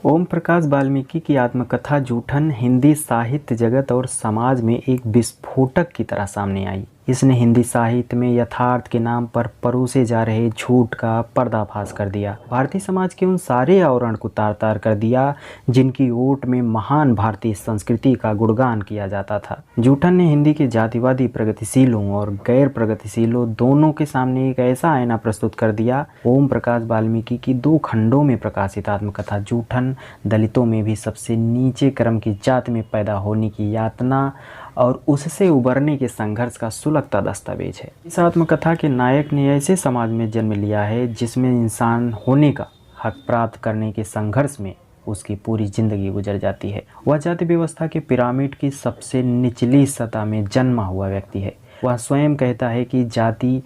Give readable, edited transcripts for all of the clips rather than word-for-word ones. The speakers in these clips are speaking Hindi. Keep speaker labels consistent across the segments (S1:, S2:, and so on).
S1: ओम प्रकाश वाल्मीकि की आत्मकथा जूठन हिंदी साहित्य जगत और समाज में एक विस्फोटक की तरह सामने आई। इसने हिंदी साहित्य में यथार्थ के नाम पर परोसे जा रहे झूठ का पर्दाफाश कर दिया। भारतीय समाज के उन सारे आवरण को तार तार कर दिया जिनकी ओट में महान भारतीय संस्कृति का गुणगान किया जाता था। जूठन ने हिंदी के जातिवादी प्रगतिशीलों और गैर प्रगतिशीलों दोनों के सामने एक ऐसा आईना प्रस्तुत कर दिया। ओम प्रकाश वाल्मीकि की 2 खंडों में प्रकाशित आत्मकथा जूठन दलितों में भी सबसे नीचे क्रम की जाति में पैदा होने की यातना और उससे उबरने के संघर्ष का सुलगता दस्तावेज है। इस आत्मकथा के नायक ने ऐसे समाज में जन्म लिया है जिसमें इंसान होने का हक प्राप्त करने के संघर्ष में उसकी पूरी जिंदगी गुजर जाती है। वह जाति व्यवस्था के पिरामिड की सबसे निचली सतह में जन्मा हुआ व्यक्ति है। वह स्वयं कहता है कि जाति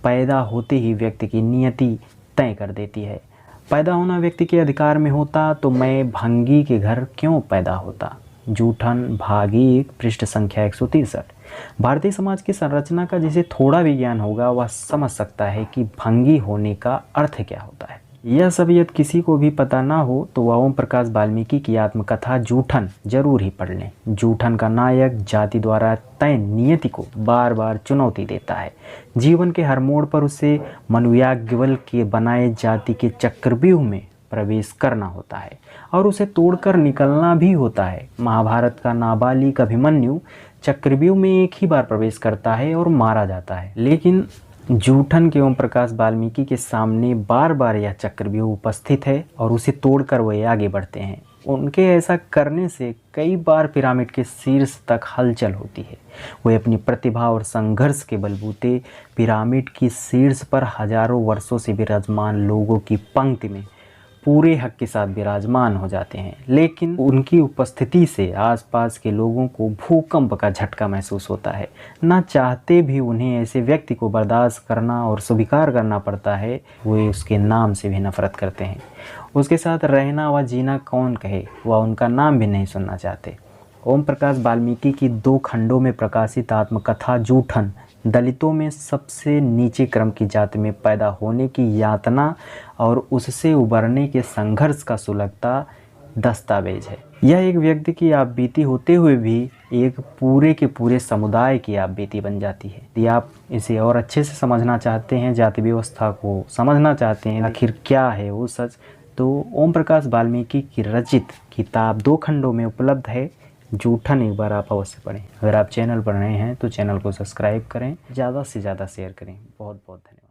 S1: पैदा होते ही व्यक्ति की नियति तय कर देती है। पैदा होना व्यक्ति के अधिकार में होता तो मैं भंगी के घर क्यों पैदा होता। जूठन भागी 1 पृष्ठ संख्या 163। भारतीय समाज की संरचना का जिसे थोड़ा भी ज्ञान होगा वह समझ सकता है कि भंगी होने का अर्थ क्या होता है। यह सब यदि किसी को भी पता ना हो तो वह ओम प्रकाश वाल्मीकि की आत्मकथा जूठन जरूर ही पढ़ लें। जूठन का नायक जाति द्वारा तय नियति को बार बार चुनौती देता है। जीवन के हर मोड़ पर उसे मनुयाज्ञवल के बनाए जाति के चक्रव्यूह में प्रवेश करना होता है और उसे तोड़कर निकलना भी होता है। महाभारत का नाबालिग अभिमन्यु चक्रव्यूह में एक ही बार प्रवेश करता है और मारा जाता है, लेकिन जूठन के ओम प्रकाश वाल्मीकि के सामने बार बार यह चक्रव्यूह उपस्थित है और उसे तोड़कर वे आगे बढ़ते हैं। उनके ऐसा करने से कई बार पिरामिड के शीर्ष तक हलचल होती है। वे अपनी प्रतिभा और संघर्ष के बलबूते पिरामिड की शीर्ष पर हजारों वर्षों से विराजमान लोगों की पंक्ति में पूरे हक के साथ विराजमान हो जाते हैं, लेकिन उनकी उपस्थिति से आसपास के लोगों को भूकंप का झटका महसूस होता है। ना चाहते भी उन्हें ऐसे व्यक्ति को बर्दाश्त करना और स्वीकार करना पड़ता है। वे उसके नाम से भी नफरत करते हैं। उसके साथ रहना व जीना कौन कहे, वह उनका नाम भी नहीं सुनना चाहते। ओम प्रकाश वाल्मीकि की 2 खंडों में प्रकाशित आत्मकथा जूठन दलितों में सबसे नीचे क्रम की जाति में पैदा होने की यातना और उससे उबरने के संघर्ष का सुलगता दस्तावेज है। यह एक व्यक्ति की आप बीती होते हुए भी एक पूरे के पूरे समुदाय की आप बीती बन जाती है। यदि आप इसे और अच्छे से समझना चाहते हैं, जाति व्यवस्था को समझना चाहते हैं आखिर क्या है वो सच, तो ओम प्रकाश वाल्मीकि की रचित किताब 2 खंडों में उपलब्ध है। जूठन एक बार आप अवश्य पढ़ें। अगर आप चैनल पर नए हैं तो चैनल को सब्सक्राइब करें, ज़्यादा से ज़्यादा शेयर करें। बहुत बहुत धन्यवाद।